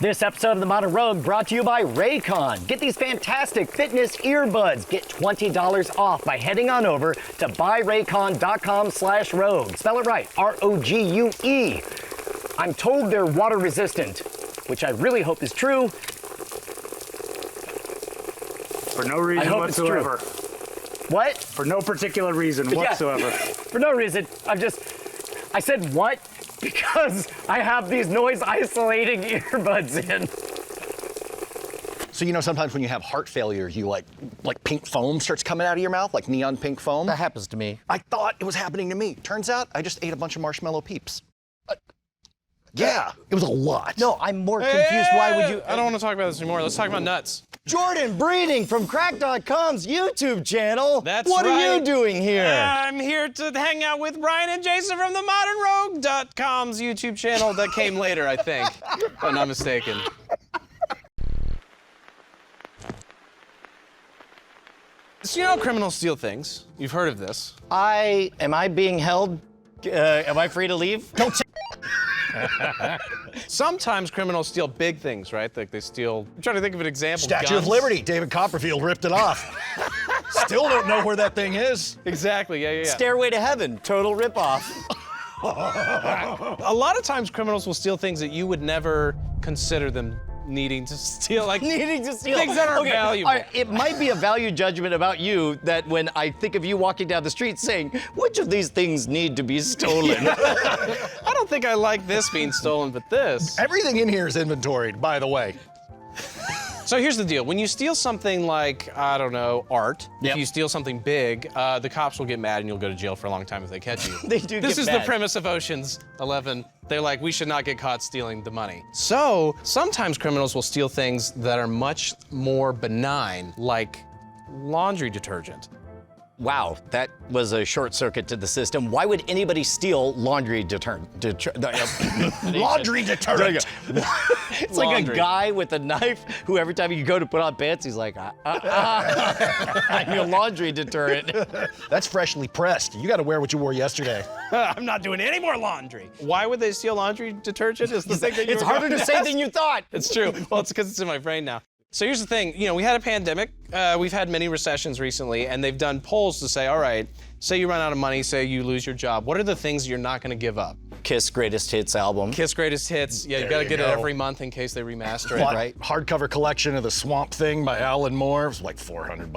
This episode of The Modern Rogue brought to you by Raycon. Get these fantastic fitness earbuds. Get $20 off by heading on over to buyraycon.com/rogue. Spell it right, R-O-G-U-E. I'm told they're water resistant, which I really hope is true. For no reason whatsoever. What? For no particular reason whatsoever. Yeah, for no reason. I said what? Because I have these noise isolating earbuds in. So, you know, sometimes when you have heart failure, you like pink foam starts coming out of your mouth, like neon pink foam. That happens to me. I thought it was happening to me. Turns out I just ate a bunch of marshmallow peeps. Yeah, it was a lot. No, I'm more confused. Why would you? I don't want to talk about this anymore. Let's talk about nuts. Jordan Breeding from Crack.com's YouTube channel. That's what right. are you doing here? I'm here to hang out with Brian and Jason from the ModernRogue.com's YouTube channel that came later, I think, if I'm not mistaken. So you know criminals steal things. You've heard of this. Am I being held? Am I free to leave? Don't say Sometimes criminals steal big things, right? Like they steal, I'm trying to think of an example. Statue of Guns. Liberty. David Copperfield ripped it off. Still don't know where that thing is. Exactly, yeah. Stairway to Heaven, total ripoff. A lot of times criminals will steal things that you would never consider them needing to steal, like Needing to steal things that are valuable. All right, it might be a value judgment about you that when I think of you walking down the street saying, which of these things need to be stolen? I don't think I like this being stolen, but this. Everything in here is inventoried, by the way. So here's the deal. When you steal something like, I don't know, art, Yep. if you steal something big, the cops will get mad and you'll go to jail for a long time if they catch you. They do This get is mad. the premise of Ocean's 11. They're like, we should not get caught stealing the money. So sometimes criminals will steal things that are much more benign, like laundry detergent. Wow, that was a short circuit to the system. Why would anybody steal laundry detergent? Laundry detergent. It's like a Laundry. guy with a knife who every time you go to put on pants, he's like, I'm your laundry deterrent. That's freshly pressed. You got to wear what you wore yesterday. I'm not doing any more laundry. Why would they steal laundry detergent? Is the thing that you It's were harder going to say than you thought. It's true. Well, it's because it's in my brain now. So here's the thing, you know, we had a pandemic, we've had many recessions recently, and they've done polls to say, all right, say you run out of money, say you lose your job, what are the things you're not gonna give up? Kiss Greatest Hits album. Kiss Greatest Hits, yeah, you gotta you get it go. every month in case they remaster it, What? right? Hardcover collection of the Swamp Thing by Alan Moore. It was like $400.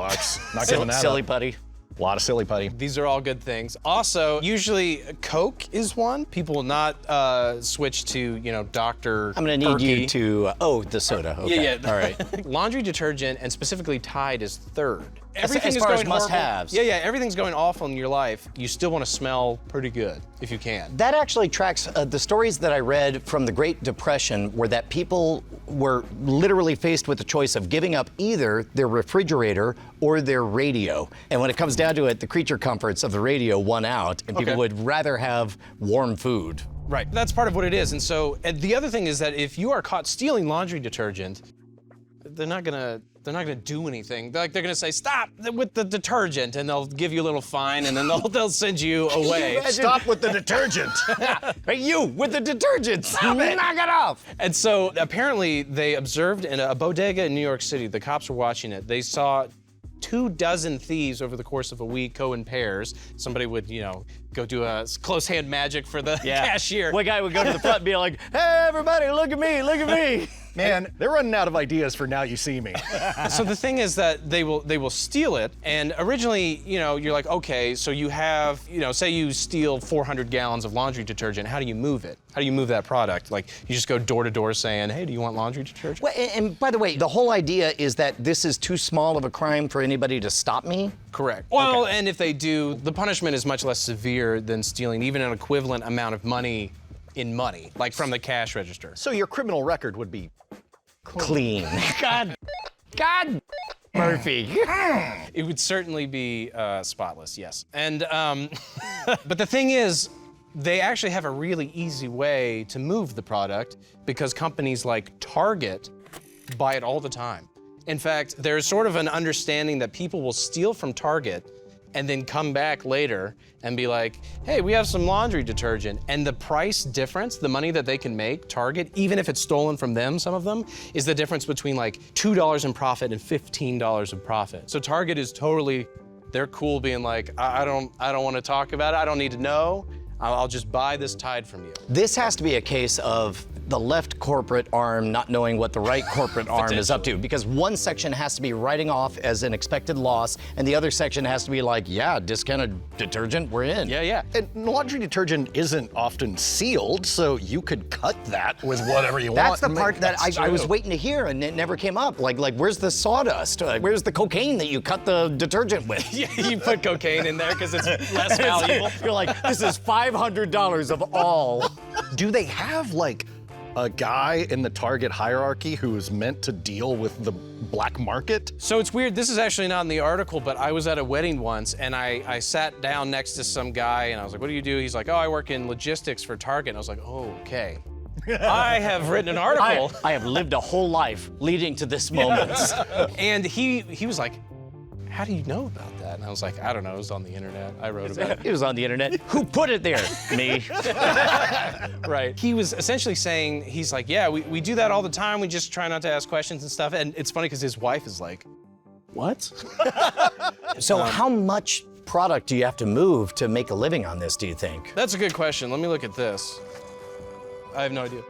Not giving that Silly up. putty. A lot of silly putty. These are all good things. Also, usually Coke is one. People will not switch to, you know, Dr. I'm gonna need you to, the soda, okay. Yeah. All right. Laundry detergent, and specifically Tide, is third. As far as must-haves. Yeah, everything's going awful in your life. You still want to smell pretty good, if you can. That actually tracks the stories that I read from the Great Depression were that people were literally faced with the choice of giving up either their refrigerator or their radio. And when it comes down to it, the creature comforts of the radio won out, and people Okay. would rather have warm food. Right, that's part of what it is. And so, and the other thing is that if you are caught stealing laundry detergent, they're not gonna do anything. They're gonna say, stop with the detergent, and they'll give you a little fine, and then they'll send you away. Stop with the detergent. Hey, you with the detergent! Stop it! Knock it off! And so apparently they observed in a bodega in New York City, the cops were watching it, they saw 24 thieves over the course of a week go in pairs. Somebody would, you know, go do a close hand magic for the cashier. One guy would go to the front and be like, hey, everybody, look at me, look at me. Man, they're running out of ideas for Now You See Me. So the thing is that they will steal it, and originally, you know, you're like, okay, so you have, you know, say you steal 400 gallons of laundry detergent, how do you move it? How do you move that product? Like, you just go door to door saying, hey, do you want laundry detergent? Well, and by the way, the whole idea is that this is too small of a crime for anybody to stop me. Correct. Well, and if they do, the punishment is much less severe than stealing even an equivalent amount of money in money, like from the cash register. So your criminal record would be Clean. God, Murphy. It would certainly be spotless, yes. And, but the thing is, they actually have a really easy way to move the product because companies like Target buy it all the time. In fact, there's sort of an understanding that people will steal from Target and then come back later and be like, hey, we have some laundry detergent. And the price difference, the money that they can make, Target, even if it's stolen from them, some of them, is the difference between like $2 in profit and $15 of profit. So Target is totally, they're cool being like, I don't want to talk about it. I don't need to know. I'll just buy this Tide from you. This has to be a case of the left corporate arm not knowing what the right corporate arm is up to, because one section has to be writing off as an expected loss, and the other section has to be like, yeah, discounted detergent, we're in. Yeah. And laundry detergent isn't often sealed, so you could cut that with whatever you That's want. the part that I was waiting to hear, and it never came up. Like where's the sawdust? Where's the cocaine that you cut the detergent with? Yeah, you put cocaine in there because it's less valuable. You're like, this is $500 of all. Do they have like a guy in the Target hierarchy who is meant to deal with the black market? So it's weird, this is actually not in the article, but I was at a wedding once and I sat down next to some guy and I was like, what do you do? He's like, oh, I work in logistics for Target. And I was like, oh, okay. I have written an article. I have lived a whole life leading to this moment. And he was like, how do you know about that? And I was like, I don't know, it was on the internet. I wrote about it. It was on the internet. Who put it there? Me. Right. He was essentially saying, he's like, yeah, we do that all the time. We just try not to ask questions and stuff. And it's funny because his wife is like, what? So how much product do you have to move to make a living on this, do you think? That's a good question. Let me look at this. I have no idea.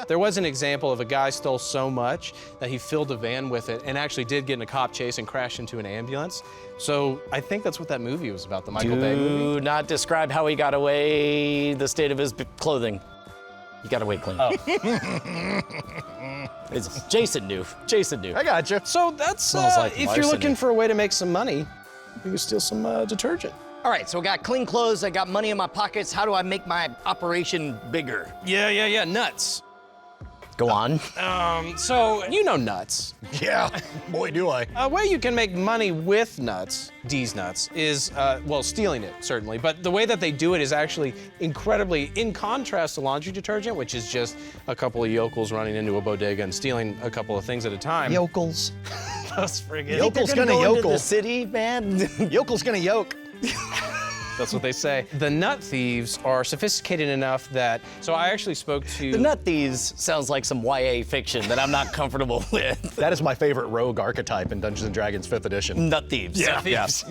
There was an example of a guy stole so much that he filled a van with it and actually did get in a cop chase and crashed into an ambulance. So I think that's what that movie was about, the Michael Bay movie. Do not describe how he got away, the state of his clothing. He got away clean. Oh. Jason knew. Jason knew. I got you. So that's, Smells like if you're larceny. looking for a way to make some money, you can steal some detergent. All right, so I got clean clothes, I got money in my pockets. How do I make my operation bigger? Yeah, nuts. Go on. So you know nuts. Yeah, boy do I. A way you can make money with nuts, D's nuts, is, well, stealing it, certainly. But the way that they do it is actually incredibly, in contrast to laundry detergent, which is just a couple of yokels running into a bodega and stealing a couple of things at a time. Yokels. Those friggin' Yokel's They're gonna go into yokel. the city, man. Yokel's gonna yoke. That's what they say. The nut thieves are sophisticated enough that, so I actually spoke to... The nut thieves sounds like some YA fiction that I'm not comfortable with. That is my favorite rogue archetype in Dungeons & Dragons 5th edition. Nut thieves. Yeah, thieves.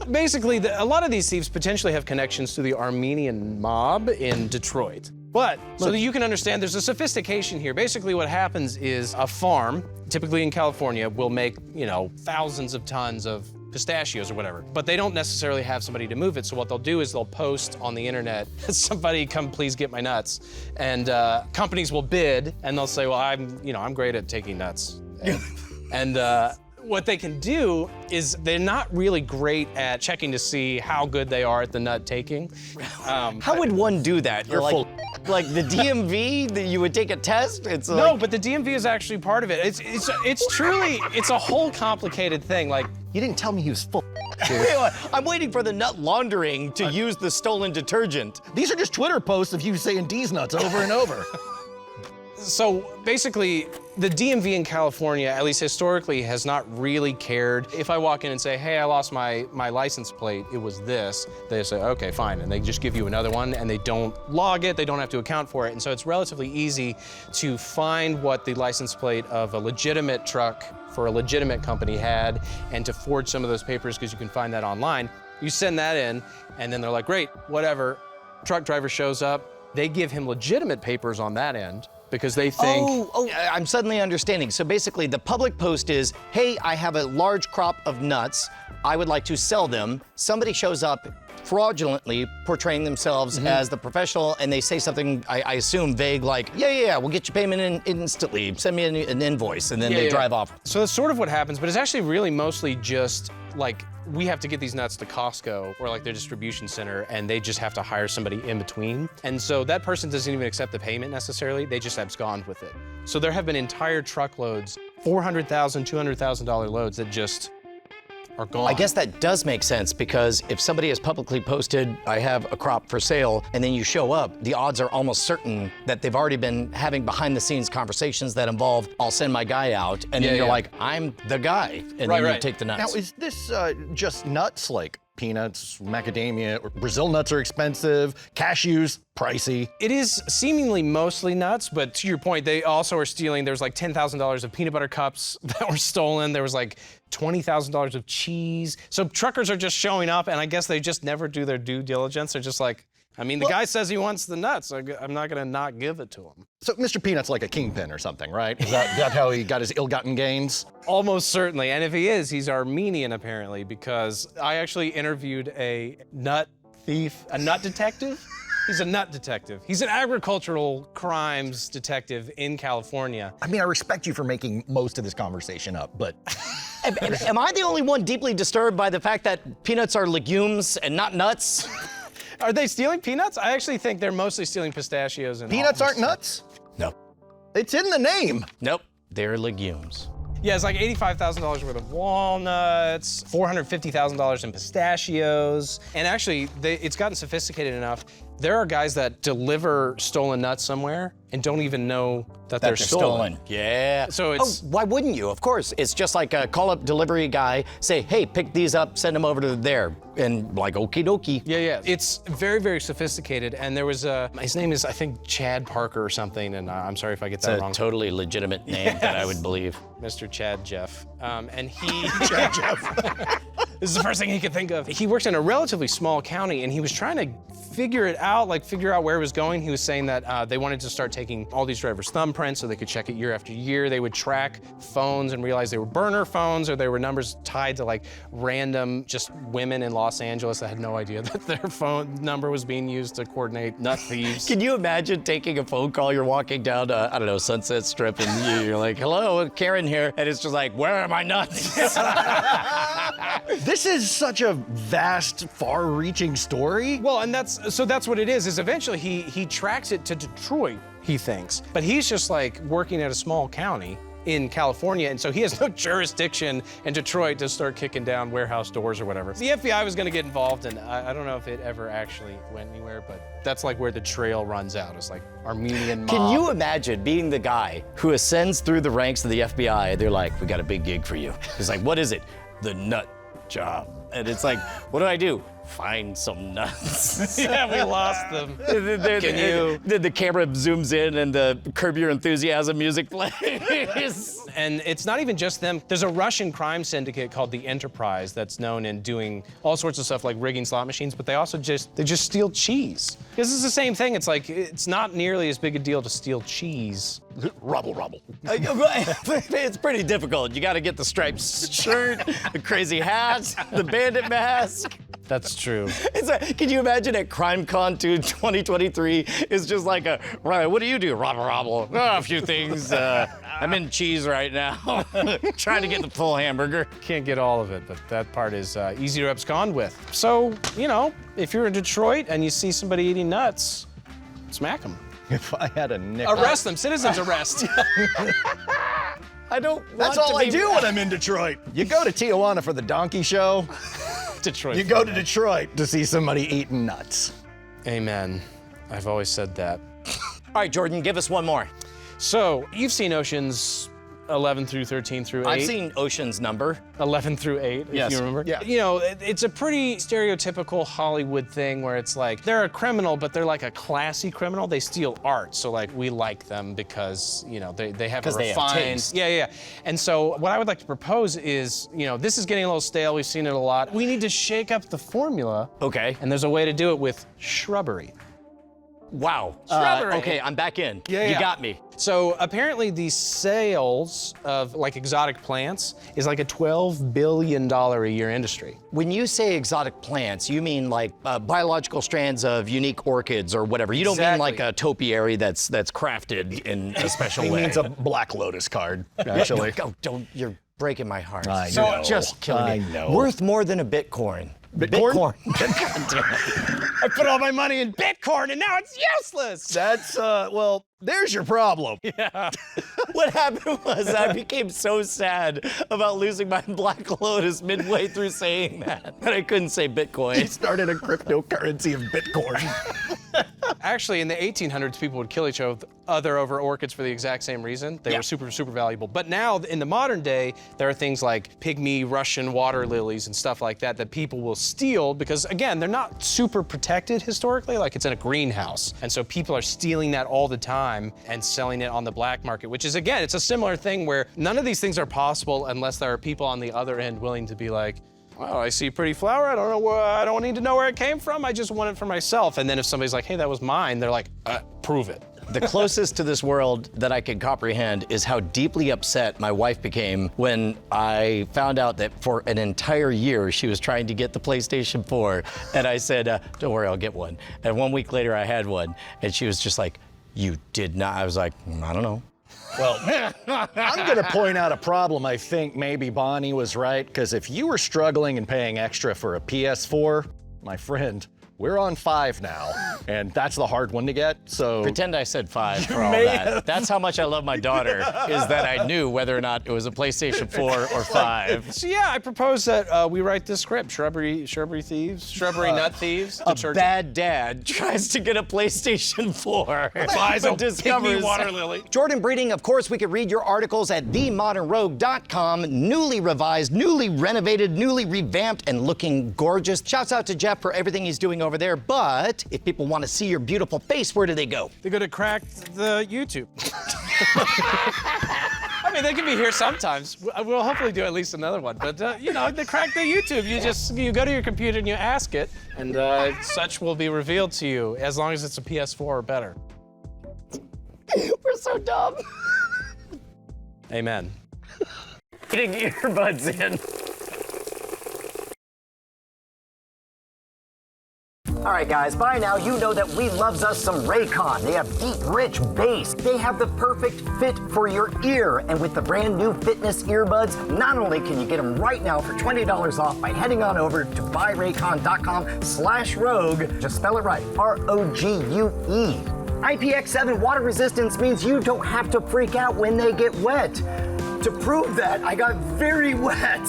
Basically, a lot of these thieves potentially have connections to the Armenian mob in Detroit. But, so that you can understand, there's a sophistication here. Basically what happens is a farm, typically in California, will make, thousands of tons of pistachios or whatever, but they don't necessarily have somebody to move it. So what they'll do is they'll post on the internet, somebody come please get my nuts. And companies will bid and they'll say, well, I'm great at taking nuts. And what they can do is they're not really great at checking to see how good they are at the nut taking. How would one do that? You're full. Like the DMV, that you would take a test? It's No, like, but the DMV is actually part of it. It's truly, it's a whole complicated thing. Like, You didn't tell me he was full. I'm waiting for the nut laundering to use the stolen detergent. These are just Twitter posts of you saying D's nuts over and over. so basically, the DMV in California, at least historically, has not really cared. If I walk in and say, hey, I lost my license plate, it was this, they say, okay, fine, and they just give you another one, and they don't log it, they don't have to account for it, and so it's relatively easy to find what the license plate of a legitimate truck for a legitimate company had, and to forge some of those papers, because you can find that online. You send that in, and then they're like, great, whatever. Truck driver shows up, they give him legitimate papers on that end, because they think... I'm suddenly understanding. So basically the public post is, hey, I have a large crop of nuts. I would like to sell them. Somebody shows up fraudulently portraying themselves as the professional, and they say something, I assume, vague, like, yeah, we'll get your payment in instantly. Send me an invoice, and then they drive off. So that's sort of what happens, but it's actually really mostly just like, we have to get these nuts to Costco or like their distribution center, and they just have to hire somebody in between. And so that person doesn't even accept the payment necessarily, they just abscond with it. So there have been entire truckloads, $400,000, $200,000 loads that just are gone. I guess that does make sense because if somebody has publicly posted, I have a crop for sale, and then you show up, the odds are almost certain that they've already been having behind the scenes conversations that involve, I'll send my guy out, and then you're like, I'm the guy, and then you take the nuts. Now, is this just nuts, like peanuts, macadamia, or Brazil nuts are expensive, cashews, pricey? It is seemingly mostly nuts, but to your point, they also are stealing. There's like $10,000 of peanut butter cups that were stolen. There was like $20,000 of cheese. So truckers are just showing up, and I guess they just never do their due diligence. They're just like, I mean, the guy says he wants the nuts. So I'm not gonna not give it to him. So Mr. Peanut's like a kingpin or something, right? Is that how he got his ill-gotten gains? Almost certainly, and if he is, he's Armenian apparently, because I actually interviewed a nut thief, a nut detective. He's a nut detective. He's an agricultural crimes detective in California. I mean, I respect you for making most of this conversation up, but... Am I the only one deeply disturbed by the fact that peanuts are legumes and not nuts? Are they stealing peanuts? I actually think they're mostly stealing pistachios and Peanuts aren't nuts? No. It's in the name. Nope, they're legumes. Yeah, it's like $85,000 worth of walnuts, $450,000 in pistachios. And actually, it's gotten sophisticated enough. There are guys that deliver stolen nuts somewhere and don't even know that they're stolen. Yeah. So it's... Oh, why wouldn't you? Of course. It's just like a call-up delivery guy, say, hey, pick these up, send them over to there. And like, okie dokie. Yeah. It's very, very sophisticated. And there was his name is, I think, Chad Parker or something. And I'm sorry if I get that wrong. It's a totally legitimate name that I would believe. Mr. Chad Jeff. And he... Chad Jeff. This is the first thing he could think of. He worked in a relatively small county, and he was trying to figure out where it was going. He was saying that they wanted to start taking all these drivers' thumbprints so they could check it year after year. They would track phones and realize they were burner phones, or they were numbers tied to like random just women in Los Angeles that had no idea that their phone number was being used to coordinate nut thieves. Can you imagine taking a phone call? You're walking down, I don't know, Sunset Strip, and you're like, hello, Karen here. And it's just like, where are my nuts? This is such a vast, far-reaching story. Well, and that's what it is eventually he tracks it to Detroit, he thinks. But he's just like working at a small county in California, and so he has no jurisdiction in Detroit to start kicking down warehouse doors or whatever. The FBI was gonna get involved, and I don't know if it ever actually went anywhere, but that's like where the trail runs out. It's like Armenian mob. Can you imagine being the guy who ascends through the ranks of the FBI? They're like, we got a big gig for you. He's like, what is it? The nut job. And it's like, what do I do? Find some nuts. Yeah, we lost them. The camera zooms in and the Curb Your Enthusiasm music plays. And it's not even just them. There's a Russian crime syndicate called the Enterprise that's known in doing all sorts of stuff like rigging slot machines, but they also just steal cheese. This is the same thing. It's like, it's not nearly as big a deal to steal cheese. Rubble. It's pretty difficult. You got to get the striped shirt, the crazy hat, the bandit mask. That's true. Can you imagine at CrimeCon 2023? It's just like right, what do you do? Robble. Oh, a few things. I'm in cheese right now. Trying to get the full hamburger. Can't get all of it, but that part is easy to abscond with. So, if you're in Detroit and you see somebody eating nuts, smack them. If I had a nickel. Arrest them. Citizens arrest. I don't That's all I do when I'm in Detroit. You go to Tijuana for the donkey show. Detroit. You go to Detroit to see somebody eating nuts. Amen. I've always said that. All right, Jordan, give us one more. So, you've seen Oceans 11 through 13 through 8. I've seen Ocean's Number. 11 through 8, Yes. if you remember. Yeah. It's a pretty stereotypical Hollywood thing where it's like, they're a criminal, but they're like a classy criminal. They steal art, so like, we like them because, they have a 'Cause they have refined... taste. Yeah. And so, what I would like to propose is, this is getting a little stale, we've seen it a lot. We need to shake up the formula. Okay. And there's a way to do it with shrubbery. Wow. Shrubbery. Okay, I'm back in. Yeah. You got me. So apparently the sales of like exotic plants is like a $12 billion a year industry. When you say exotic plants, you mean like biological strands of unique orchids or whatever. You don't mean like a topiary that's crafted in a special He way. means a Black Lotus card, actually. Don't, you're breaking my heart. I So know. just killing me. I know. Worth more than a Bitcoin. Bitcoin? God damn it. I put all my money in Bitcoin and now it's useless. That's, well, there's your problem. Yeah. What happened was I became so sad about losing my Black Lotus midway through saying that I couldn't say Bitcoin. He started a cryptocurrency of Bitcoin. Actually, in the 1800s, people would kill each other over orchids for the exact same reason. They were super, super valuable. But now, in the modern day, there are things like pygmy Russian water lilies and stuff like that that people will steal because, again, they're not super protected historically, like it's in a greenhouse. And so people are stealing that all the time and selling it on the black market, which is, again, it's a similar thing where none of these things are possible unless there are people on the other end willing to be like, oh, I see a pretty flower. I don't know I don't need to know where it came from. I just want it for myself. And then if somebody's like, hey, that was mine, they're like, prove it. The closest to this world that I can comprehend is how deeply upset my wife became when I found out that for an entire year she was trying to get the PlayStation 4. And I said, don't worry, I'll get one. And 1 week later I had one. And she was just like, you did not. I was like, I don't know. Well, I'm going to point out a problem. I think maybe Bonnie was right, because if you were struggling and paying extra for a PS4, my friend, we're on 5 now, and that's the hard one to get, so... Pretend I said 5 for all that. That's how much I love my daughter, is that I knew whether or not it was a PlayStation 4 or 5. So yeah, I propose that we write this script, Shrubbery Thieves, Shrubbery Nut Thieves. A bad dad tries to get a PlayStation 4. Buys a discovers pygmy water lily. Jordan Breeding, of course, we could read your articles at themodernrogue.com. Newly revised, newly renovated, newly revamped, and looking gorgeous. Shouts out to Jeff for everything he's doing over there, but if people want to see your beautiful face, where do they go? They go to crack the YouTube. I mean, they can be here sometimes. We'll hopefully do at least another one, but you know, they crack the YouTube. You go to your computer and you ask it, and such will be revealed to you as long as it's a PS4 or better. We're so dumb. Amen. Getting earbuds in. All right, guys, by now you know that we loves us some Raycon. They have deep, rich bass. They have the perfect fit for your ear. And with the brand new fitness earbuds, not only can you get them right now for $20 off by heading on over to buyraycon.com/rogue. Just spell it right, R-O-G-U-E. IPX7 water resistance means you don't have to freak out when they get wet. To prove that, I got very wet.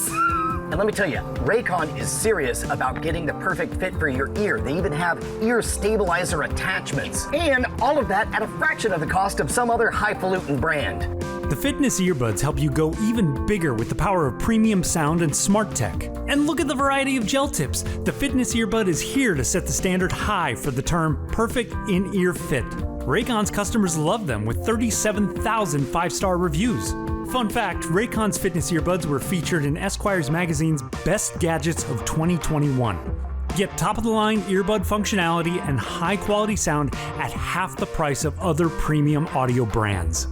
And let me tell you, Raycon is serious about getting the perfect fit for your ear. They even have ear stabilizer attachments. And all of that at a fraction of the cost of some other highfalutin brand. The fitness earbuds help you go even bigger with the power of premium sound and smart tech. And look at the variety of gel tips. The fitness earbud is here to set the standard high for the term perfect in-ear fit. Raycon's customers love them with 37,000 5-star reviews. Fun fact, Raycon's fitness earbuds were featured in Esquire's magazine's Best Gadgets of 2021. Get top-of-the-line earbud functionality and high-quality sound at half the price of other premium audio brands.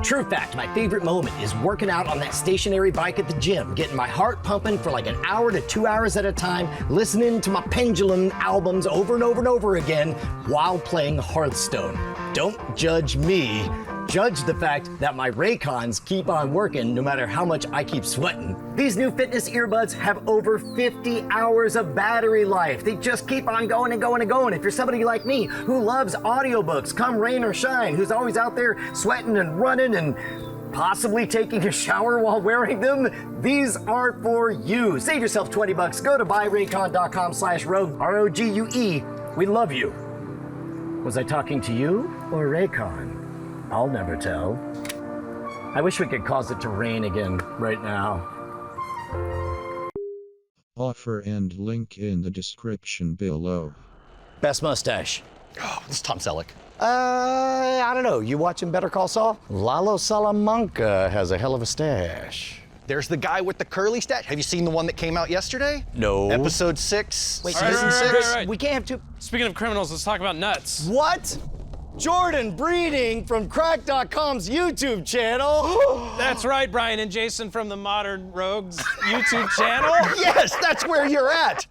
True fact, my favorite moment is working out on that stationary bike at the gym, getting my heart pumping for like an hour to 2 hours at a time, listening to my Pendulum albums over and over and over again while playing Hearthstone. Don't judge me. Judge the fact that my Raycons keep on working no matter how much I keep sweating. These new fitness earbuds have over 50 hours of battery life. They just keep on going and going and going. If you're somebody like me who loves audiobooks, come rain or shine, who's always out there sweating and running and possibly taking a shower while wearing them, these are for you. Save yourself $20. Go to buyraycon.com/rogue, R-O-G-U-E. We love you. Was I talking to you or Raycon? I'll never tell. I wish we could cause it to rain again right now. Offer and link in the description below. Best mustache. Oh, it's Tom Selleck. I don't know. You watching Better Call Saul? Lalo Salamanca has a hell of a stash. There's the guy with the curly stash. Have you seen the one that came out yesterday? No. Episode 6, Wait, season right, 6. right. We can't have two. Speaking of criminals, let's talk about nuts. What? Jordan Breeding from Crack.com's YouTube channel. That's right, Brian and Jason from the Modern Rogues YouTube channel. Yes, that's where you're at.